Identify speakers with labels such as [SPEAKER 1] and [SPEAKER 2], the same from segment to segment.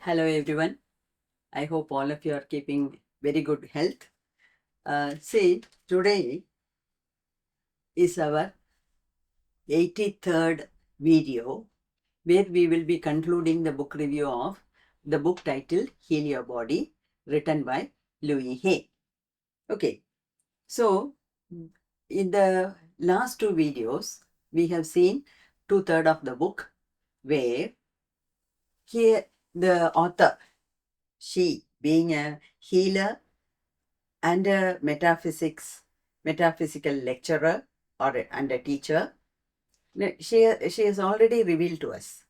[SPEAKER 1] Hello everyone. I hope all of you are keeping very good health. See, today is our 83rd video where we will be concluding the book review of the book titled Heal Your Body, written by Louis Hay. Okay, so in the last two videos, we have seen 2/3 of the book where here the author, she being a healer and a metaphysical lecturer and a teacher, she has already revealed to us.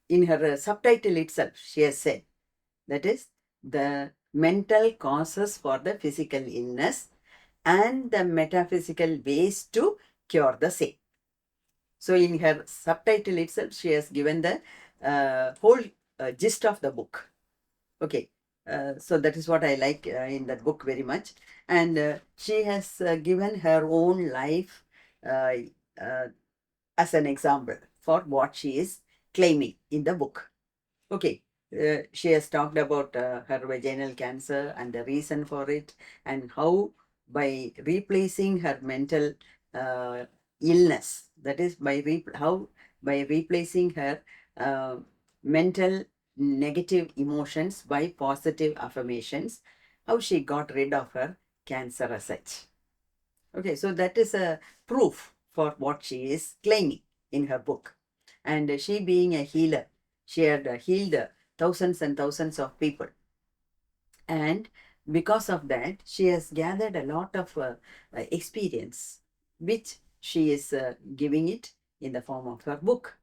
[SPEAKER 1] In her subtitle itself, she has said, that is, the mental causes for the physical illness and the metaphysical ways to cure the same. So in her subtitle itself, she has given the whole gist of the book. Okay, so that is what I like in that book very much. And she has given her own life uh, uh, as an example for what she is claiming in the book. Okay, she has talked about her vaginal cancer and the reason for it, and how by replacing her mental uh, illness, that is by replacing her uh, mental negative emotions by positive affirmations, how she got rid of her cancer as such. Okay, so that is a proof for what she is claiming in her book. And she being a healer, she had healed thousands and thousands of people. And because of that, she has gathered a lot of experience, which she is giving it in the form of her book.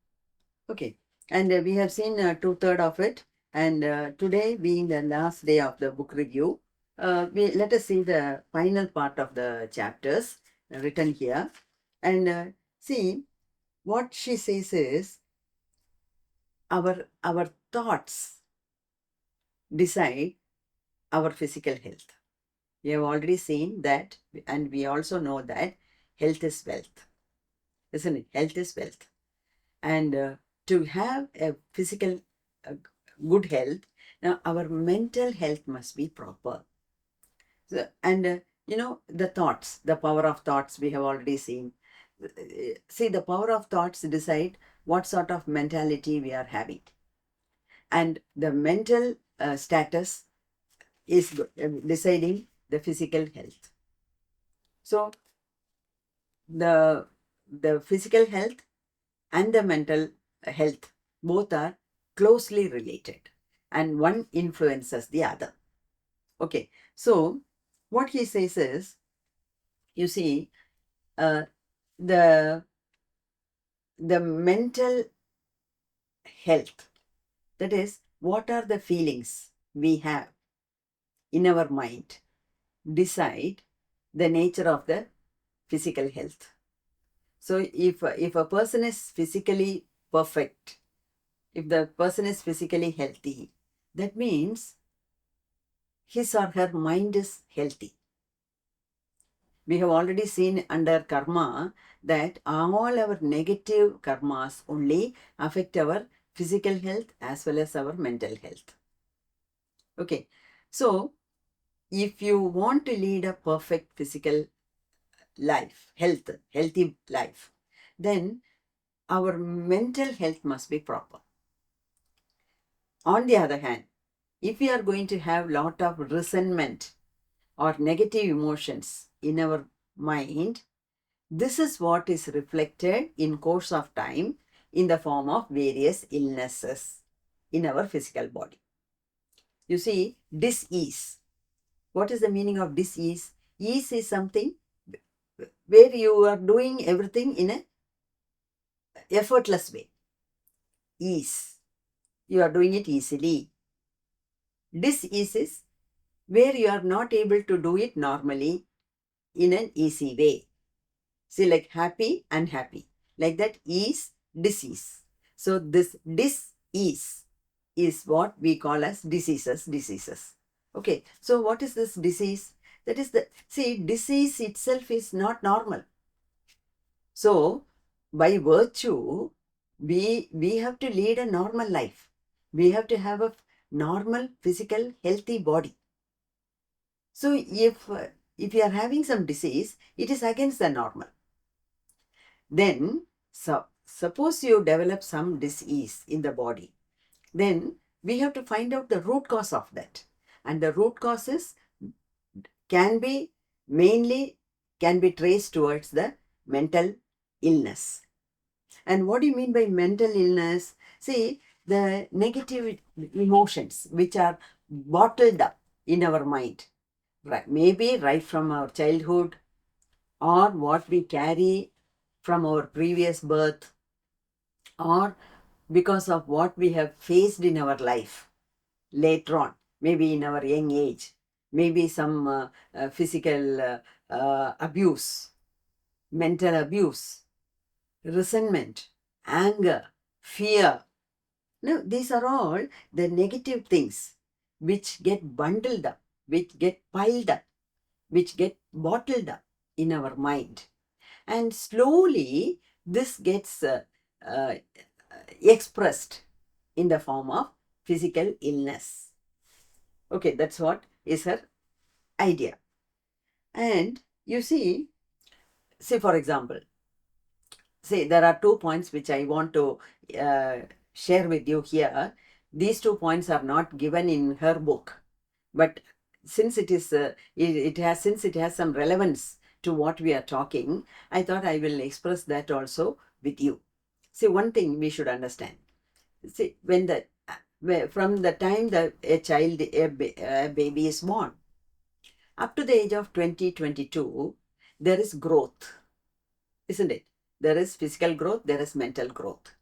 [SPEAKER 1] Okay, and we have seen 2/3 of it. And today being the last day of the book review, let us see the final part of the chapters written here. And see, what she says is, our thoughts decide our physical health. We have already seen that, and we also know that health is wealth, isn't it? Health is wealth. And to have a physical uh, good health, now our mental health must be proper. So, and the thoughts, the power of thoughts, we have already seen. See, the power of thoughts decide what sort of mentality we are having, and the mental status is deciding the physical health. So the physical health and the mental health both are closely related, and one influences the other. Okay, so what he says is, you see, uh, the mental health, that is, what are the feelings we have in our mind, decide the nature of the physical health. So if a person is physically perfect, if the person is physically healthy, that means his or her mind is healthy. We have already seen under karma that all our negative karmas only affect our physical health as well as our mental health. Okay, so if you want to lead a perfect physical life, healthy life, then our mental health must be proper. On the other hand, if we are going to have lot of resentment or negative emotions in our mind, this is what is reflected in course of time in the form of various illnesses in our physical body. You see, dis-ease. What is the meaning of dis-ease? Ease is something where you are doing everything in an effortless way. Ease. You are doing it easily. Dis-ease is where you are not able to do it normally in an easy way. See, like happy, unhappy. Like that, ease, disease. So this dis-ease is what we call as diseases. Okay, so what is this disease? That is disease itself is not normal. So by virtue, we have to lead a normal life. We have to have a normal, physical, healthy body. So if you are having some disease, it is against the normal. Then, suppose you develop some disease in the body, then we have to find out the root cause of that. And the root causes can be traced towards the mental illness. And what do you mean by mental illness? See, the negative emotions which are bottled up in our mind, right? Maybe right from our childhood, or what we carry from our previous birth, or because of what we have faced in our life later on, maybe in our young age, maybe some physical abuse, mental abuse, resentment, anger, fear. No, these are all the negative things which get bundled up, which get piled up, which get bottled up in our mind. And slowly this gets uh, expressed in the form of physical illness. Okay, that's what is her idea. And you see, for example, there are 2 points which I want to share with you here. These 2 points are not given in her book, but since it is since it has some relevance to what we are talking, I thought I will express that also with you. See, one thing we should understand. See, from the time that a baby is born, up to the age of 2022, there is growth, isn't it? There is physical growth, there is mental growth.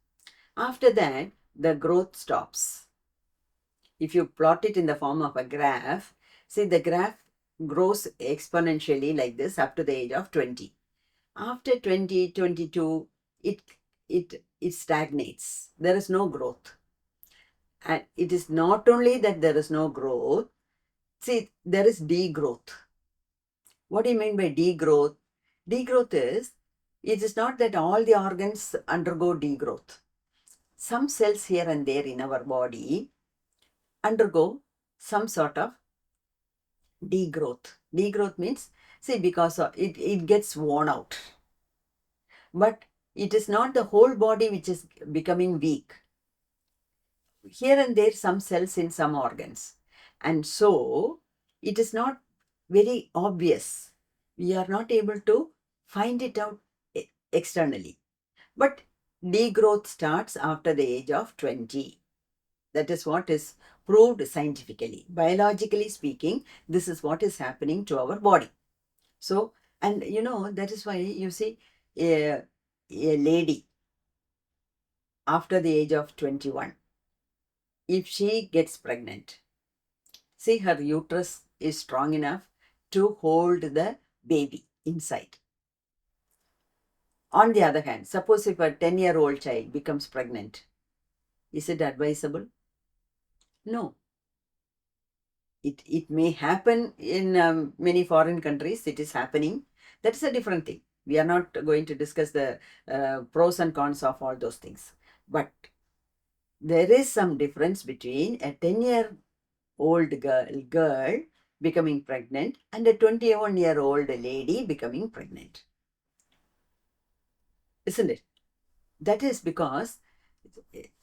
[SPEAKER 1] After that, the growth stops. If you plot it in the form of a graph, see, the graph grows exponentially like this up to the age of 20. After 2022, it stagnates. There is no growth. And it is not only that there is no growth, see, there is degrowth. What do you mean by degrowth? Degrowth is, it is not that all the organs undergo degrowth. Some cells here and there in our body undergo some sort of degrowth. Degrowth means, see, because of it gets worn out. But it is not the whole body which is becoming weak. Here and there some cells in some organs. And so it is not very obvious. We are not able to find it out externally. But degrowth starts after the age of 20. That is what is proved scientifically. Biologically speaking, this is what is happening to our body. So, and that is why you see a lady after the age of 21, if she gets pregnant, see, her uterus is strong enough to hold the baby inside. On the other hand, suppose if a 10-year-old child becomes pregnant, is it advisable? No. It may happen in many foreign countries. It is happening. That is a different thing. We are not going to discuss the pros and cons of all those things. But there is some difference between a 10-year-old girl becoming pregnant and a 21-year-old lady becoming pregnant. Isn't it? That is because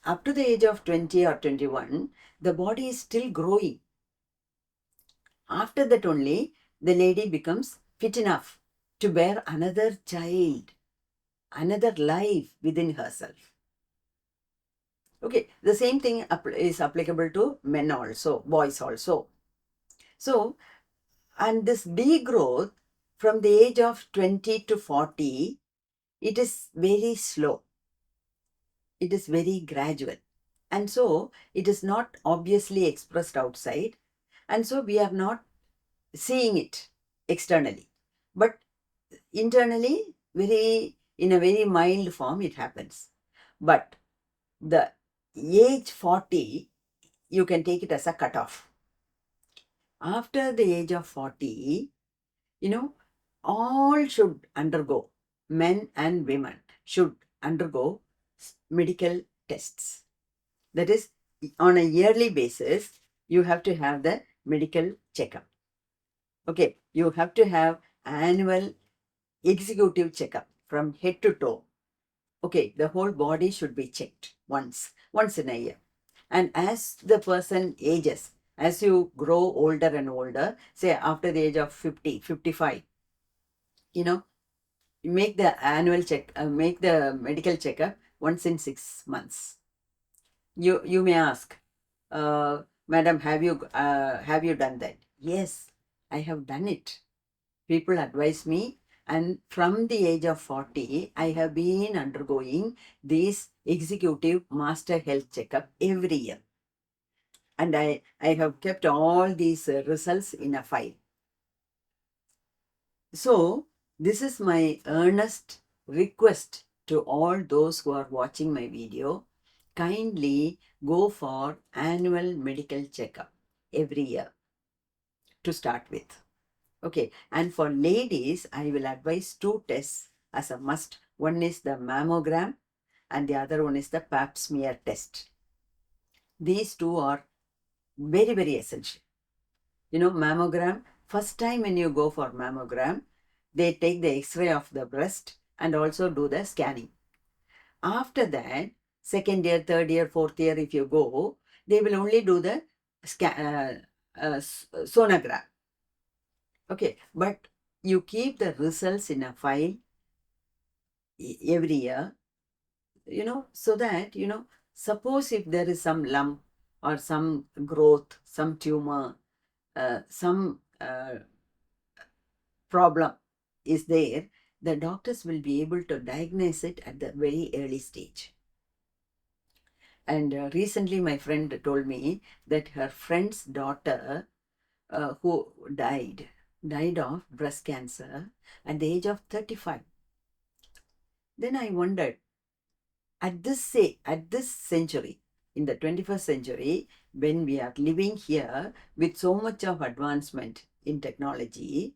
[SPEAKER 1] up to the age of 20 or 21, the body is still growing. After that only, the lady becomes fit enough to bear another child, another life within herself. Okay, the same thing is applicable to men also, boys also. So, and this degrowth from the age of 20 to 40, it is very slow. It is very gradual. And so, it is not obviously expressed outside. And so, we are not seeing it externally. But internally, in a very mild form, it happens. But the age 40, you can take it as a cutoff. After the age of 40, all should undergo, men and women should undergo medical tests. That is, on a yearly basis, you have to have the medical checkup. Okay, you have to have annual executive checkup from head to toe. Okay, the whole body should be checked once in a year. And as the person ages, as you grow older and older, say after the age of 50, 55, you know, make the make the medical checkup once in 6 months. You may ask, madam, have you done that? Yes, I have done it. People advise me, and from the age of 40, I have been undergoing this executive master health checkup every year. And I have kept all these results in a file. So, this is my earnest request to all those who are watching my video. Kindly go for annual medical checkup every year to start with. Okay, and for ladies, I will advise 2 tests as a must. One is the mammogram and the other one is the pap smear test. These two are very, very essential. You know, mammogram, first time when you go for mammogram, they take the x-ray of the breast and also do the scanning. After that, second year, third year, fourth year, if you go, they will only do the sonogram. Okay, but you keep the results in a file every year, so that, suppose if there is some lump or some growth, some tumor, some problem is there, the doctors will be able to diagnose it at the very early stage. And recently my friend told me that her friend's daughter who died of breast cancer at the age of 35. Then I wondered, at this century, in the 21st century, when we are living here with so much of advancement in technology,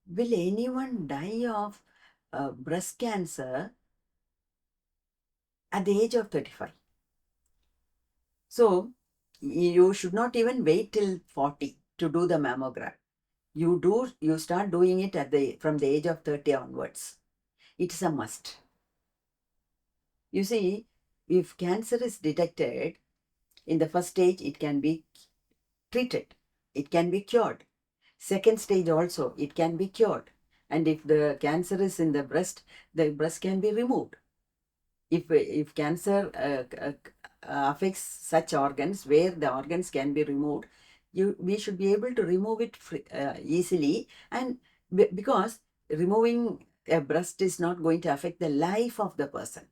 [SPEAKER 1] will anyone die of breast cancer at the age of 35? So you should not even wait till 40 to do the mammogram. You start doing it from the age of 30 onwards. It's a must. You see, if cancer is detected in the first stage, it can be treated. It can be cured. Second stage also, it can be cured. And if the cancer is in the breast can be removed. If cancer affects such organs where the organs can be removed, we should be able to remove it easily. And because removing a breast is not going to affect the life of the person.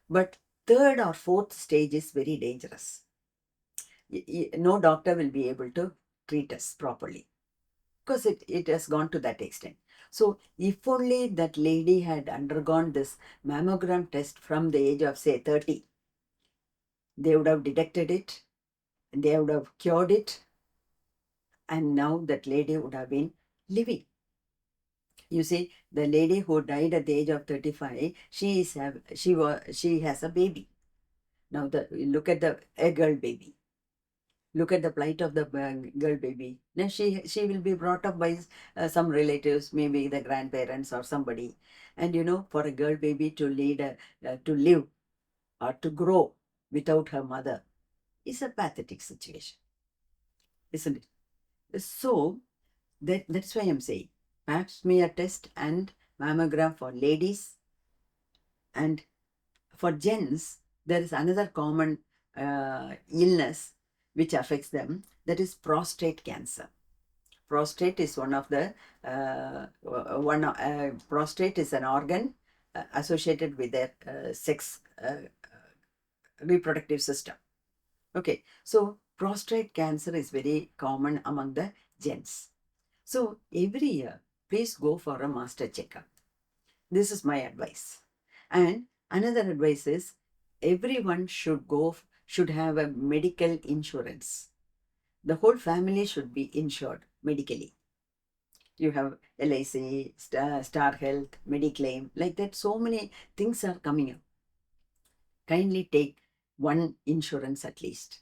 [SPEAKER 1] But third or fourth stage is very dangerous. No doctor will be able to treat us properly because it has gone to that extent. So if only that lady had undergone this mammogram test from the age of say 30, they would have detected it, they would have cured it, and now that lady would have been living. You see, the lady who died at the age of 35, she has a baby. Now look at a girl baby. Look at the plight of the girl baby. Now she will be brought up by some relatives, maybe the grandparents or somebody. And for a girl baby to to live or to grow without her mother is a pathetic situation, isn't it? So that's why I'm saying pap smear test and mammogram for ladies. And for gents, there is another common illness which affects them, that is prostate cancer. Prostate is prostate is an organ associated with the sex reproductive system. Okay, so prostate cancer is very common among the gents. So every year, please go for a master checkup. This is my advice. And another advice is everyone should have a medical insurance. The whole family should be insured medically. You have LIC, Star Health, Mediclaim, like that. So many things are coming up. Kindly take one insurance at least.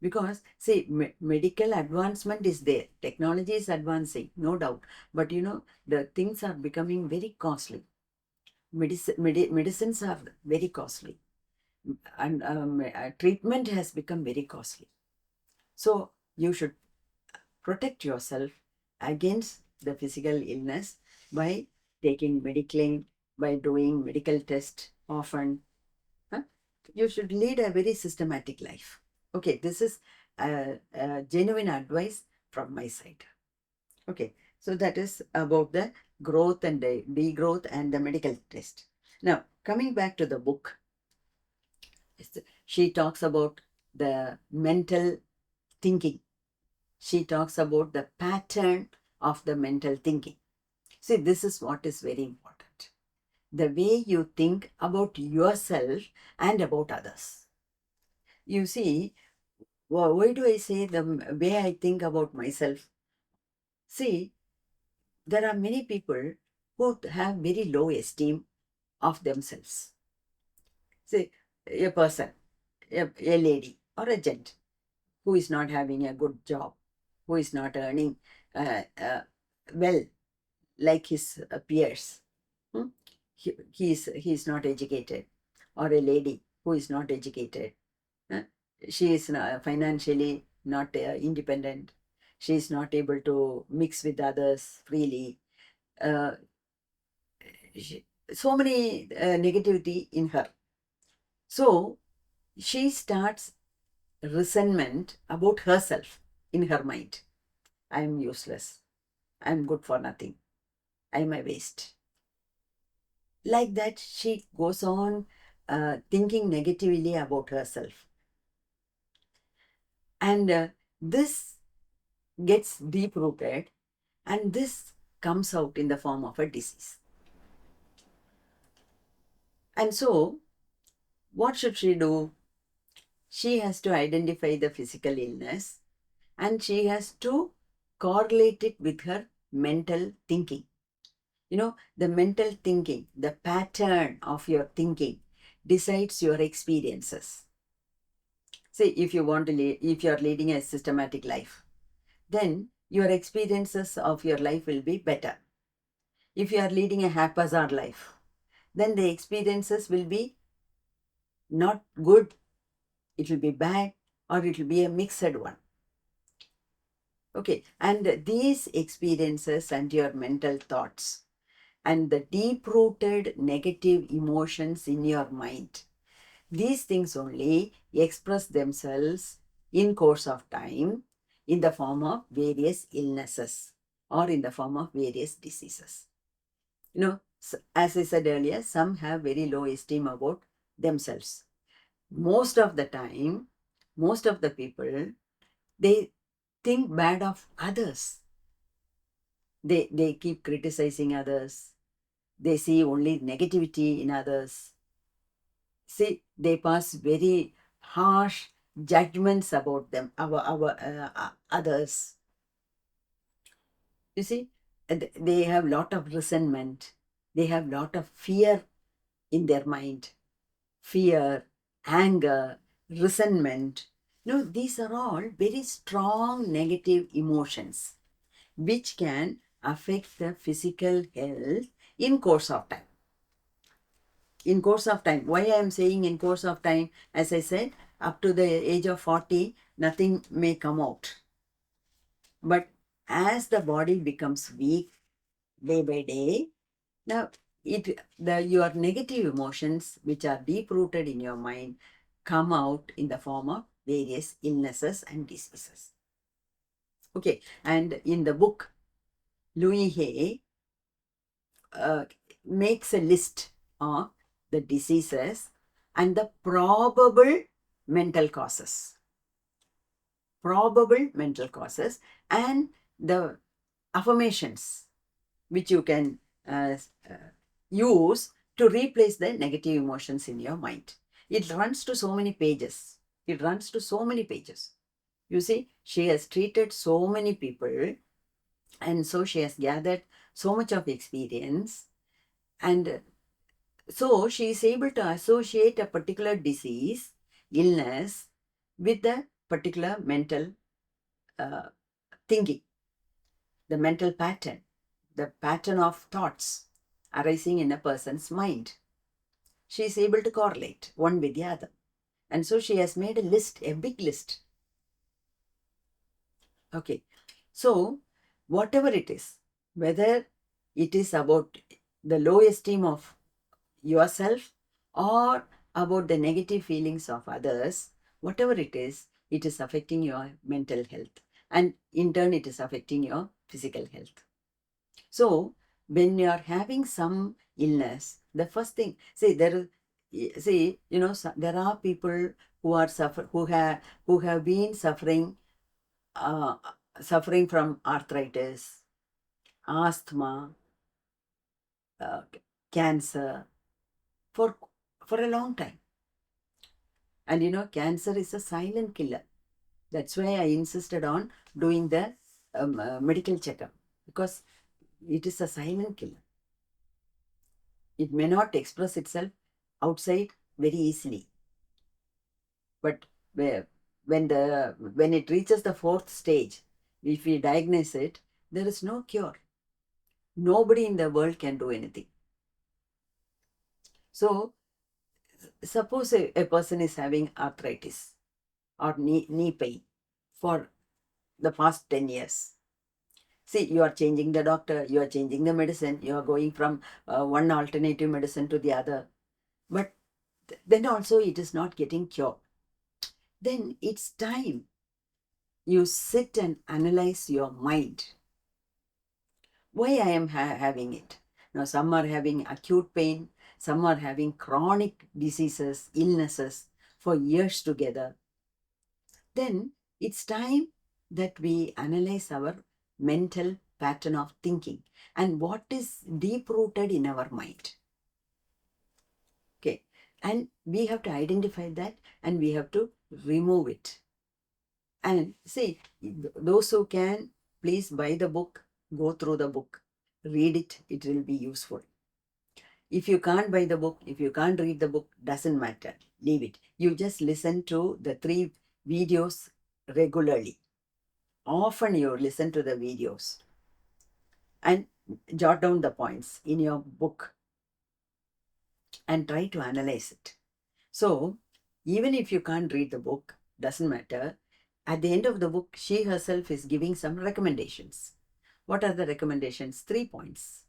[SPEAKER 1] Because see, medical advancement is there, technology is advancing, no doubt, but the things are becoming very costly. Medicines are very costly, and treatment has become very costly. So you should protect yourself against the physical illness by taking medicline, by doing medical tests often. Huh? You should lead a very systematic life. Okay, this is a genuine advice from my side. Okay, so that is about the growth and the degrowth and the medical test. Now, coming back to the book, she talks about the mental thinking. She talks about the pattern of the mental thinking. See, this is what is very important. The way you think about yourself and about others. You see, why do I say the way I think about myself? See, there are many people who have very low esteem of themselves. See, a person, a lady or a gent who is not having a good job, who is not earning uh, uh, well like his peers. Hmm? He is not educated, or a lady who is not educated. huh? She is financially not independent. She is not able to mix with others freely. Uh, so many negativity in her. So she starts resentment about herself in her mind. I am useless. I am good for nothing. I am a waste. Like that, she goes on thinking negatively about herself. And this gets deep rooted, and this comes out in the form of a disease. And so, what should she do? She has to identify the physical illness, and she has to correlate it with her mental thinking. The mental thinking, the pattern of your thinking decides your experiences. Say, if you want to if you are leading a systematic life, then your experiences of your life will be better. If you are leading a haphazard life, then the experiences will be not good, it will be bad, or it will be a mixed one. Okay, and these experiences and your mental thoughts and the deep-rooted negative emotions in your mind, these things only express themselves in course of time in the form of various illnesses or in the form of various diseases. As I said earlier, some have very low esteem about themselves. Most of the time, most of the people, they think bad of others. They keep criticizing others. They see only negativity in others. See, they pass very harsh judgments about them, our others. You see, they have lot of resentment. They have lot of fear in their mind. Fear, anger, resentment. These are all very strong negative emotions which can affect the physical health in course of time. In course of time. Why I am saying in course of time? As I said, up to the age of 40, nothing may come out. But as the body becomes weak day by day, now your negative emotions, which are deep rooted in your mind, come out in the form of various illnesses and diseases. Okay, and in the book, Louis Hay makes a list of the diseases and the probable mental causes. Probable mental causes and the affirmations which you can use to replace the negative emotions in your mind. It runs to so many pages. It runs to so many pages. You see, she has treated so many people, and so she has gathered so much of experience, and so she is able to associate a particular disease illness with the particular mental thinking, the mental pattern, the pattern of thoughts arising in a person's mind. She is able to correlate one with the other. And so she has made a list, a big list. Okay. So, whatever it is, whether it is about the low esteem of yourself or about the negative feelings of others, whatever it is affecting your mental health. And in turn, it is affecting your physical health. So, when you are having some illness, the first thing, there are people who are who have been uh, suffering from arthritis, asthma, uh, cancer for a long time. And cancer is a silent killer. That's why I insisted on doing the medical checkup, because it is a silent killer. It may not express itself outside very easily, but when it reaches the fourth stage, if we diagnose it, there is no cure. Nobody in the world can do anything. So, suppose a person is having arthritis or knee pain for the past 10 years. See, you are changing the doctor, you are changing the medicine, you are going from one alternative medicine to the other. But then also it is not getting cured. Then it's time you sit and analyze your mind. Why I am having it? Now, some are having acute pain, some are having chronic diseases, illnesses for years together. Then it's time that we analyze our mental pattern of thinking and what is deep rooted in our mind. Okay, and we have to identify that and we have to remove it. And see, those who can, please buy the book, go through the book, read it, it will be useful. If you can't buy the book, if you can't read the book, doesn't matter, leave it. You just listen to the 3 videos regularly. Often you listen to the videos and jot down the points in your book and try to analyze it. So, even if you can't read the book, doesn't matter. At the end of the book, she herself is giving some recommendations. What are the recommendations? 3 points.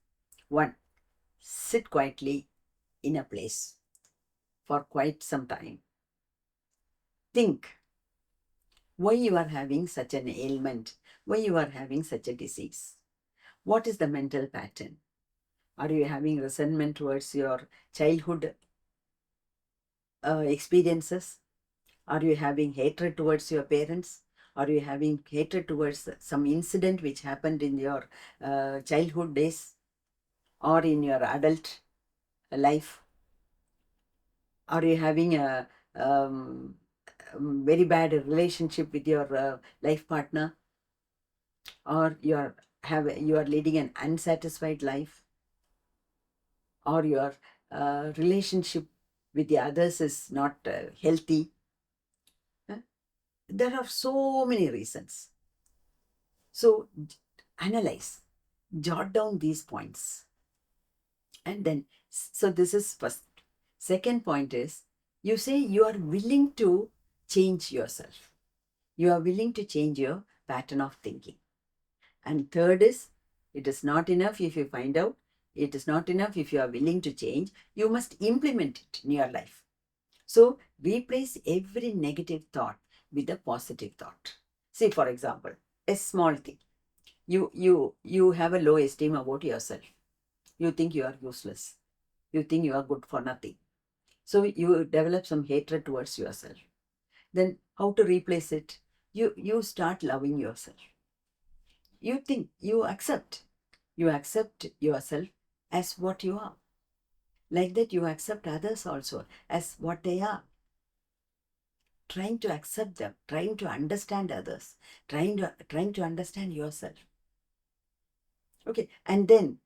[SPEAKER 1] 1, sit quietly in a place for quite some time. Think why you are having such an ailment, why you are having such a disease. What is the mental pattern? Are you having resentment towards your childhood experiences? Are you having hatred towards your parents? Are you having hatred towards some incident which happened in your childhood days or in your adult life? Are you having a very bad relationship with your life partner, or you are leading an unsatisfied life, or your relationship with the others is not healthy? There are so many reasons. So analyze, jot down these points, and then, so this is first. Second point is, you say you are willing to change yourself. You are willing to change your pattern of thinking. And third is, it is not enough if you find out, it is not enough if you are willing to change, you must implement it in your life. So replace every negative thought with a positive thought. See, for example, a small thing. You have a low esteem about yourself. You think you are useless. You think you are good for nothing. So you develop some hatred towards yourself. Then how to replace it? You start loving yourself. You think, you accept yourself as what you are. Like that, you accept others also as what they are. Trying to accept them, trying to understand others, trying to understand yourself. Okay, and then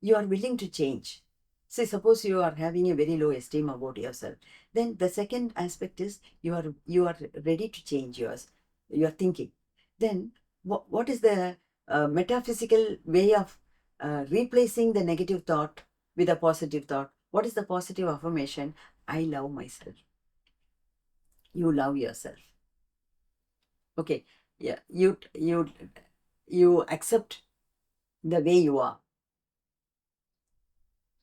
[SPEAKER 1] you are willing to change. Say, suppose you are having a very low esteem about yourself, then the second aspect is you are ready to change your thinking. Then what is the metaphysical way of replacing the negative thought with a positive thought? What is the positive affirmation? I love myself. You love yourself. Okay. Yeah. You accept the way you are.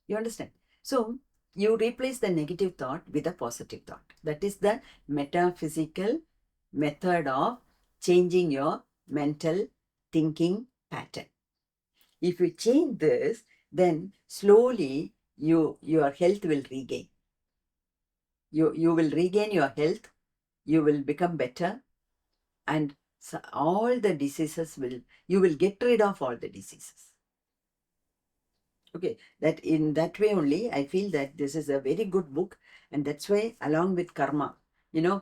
[SPEAKER 1] You understand? So you replace the negative thought with a positive thought. That is the metaphysical method of changing your mental thinking pattern. If you change this, then slowly your health will regain. You will regain your health, you will become better, and so all the diseases you will get rid of all the diseases. Okay, that in that way only, I feel that this is a very good book, and that's why along with karma,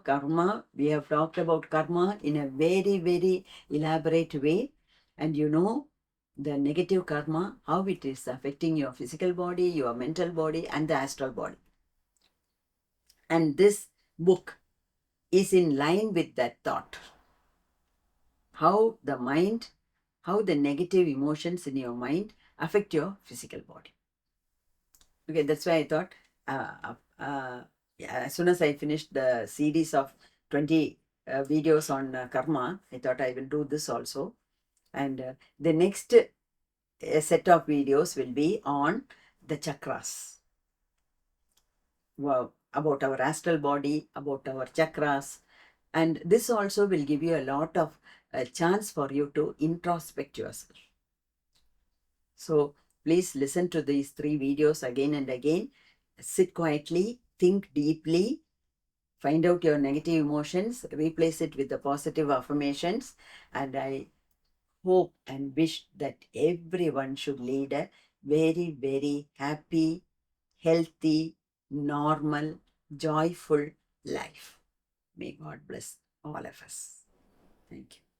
[SPEAKER 1] karma, we have talked about karma in a very, very elaborate way, and the negative karma, how it is affecting your physical body, your mental body, and the astral body. And this book is in line with that thought. How the negative emotions in your mind affect your physical body. Okay, that's why I thought, yeah, as soon as I finished the series of 20 videos on karma, I thought I will do this also. And the next set of videos will be on the chakras. Wow, about our astral body, about our chakras. And this also will give you a lot of chance for you to introspect yourself. So please listen to these 3 videos again and again. Sit quietly, think deeply, find out your negative emotions, replace it with the positive affirmations. And I hope and wish that everyone should lead a very, very happy, healthy, normal, joyful life. May God bless all of us. Thank you.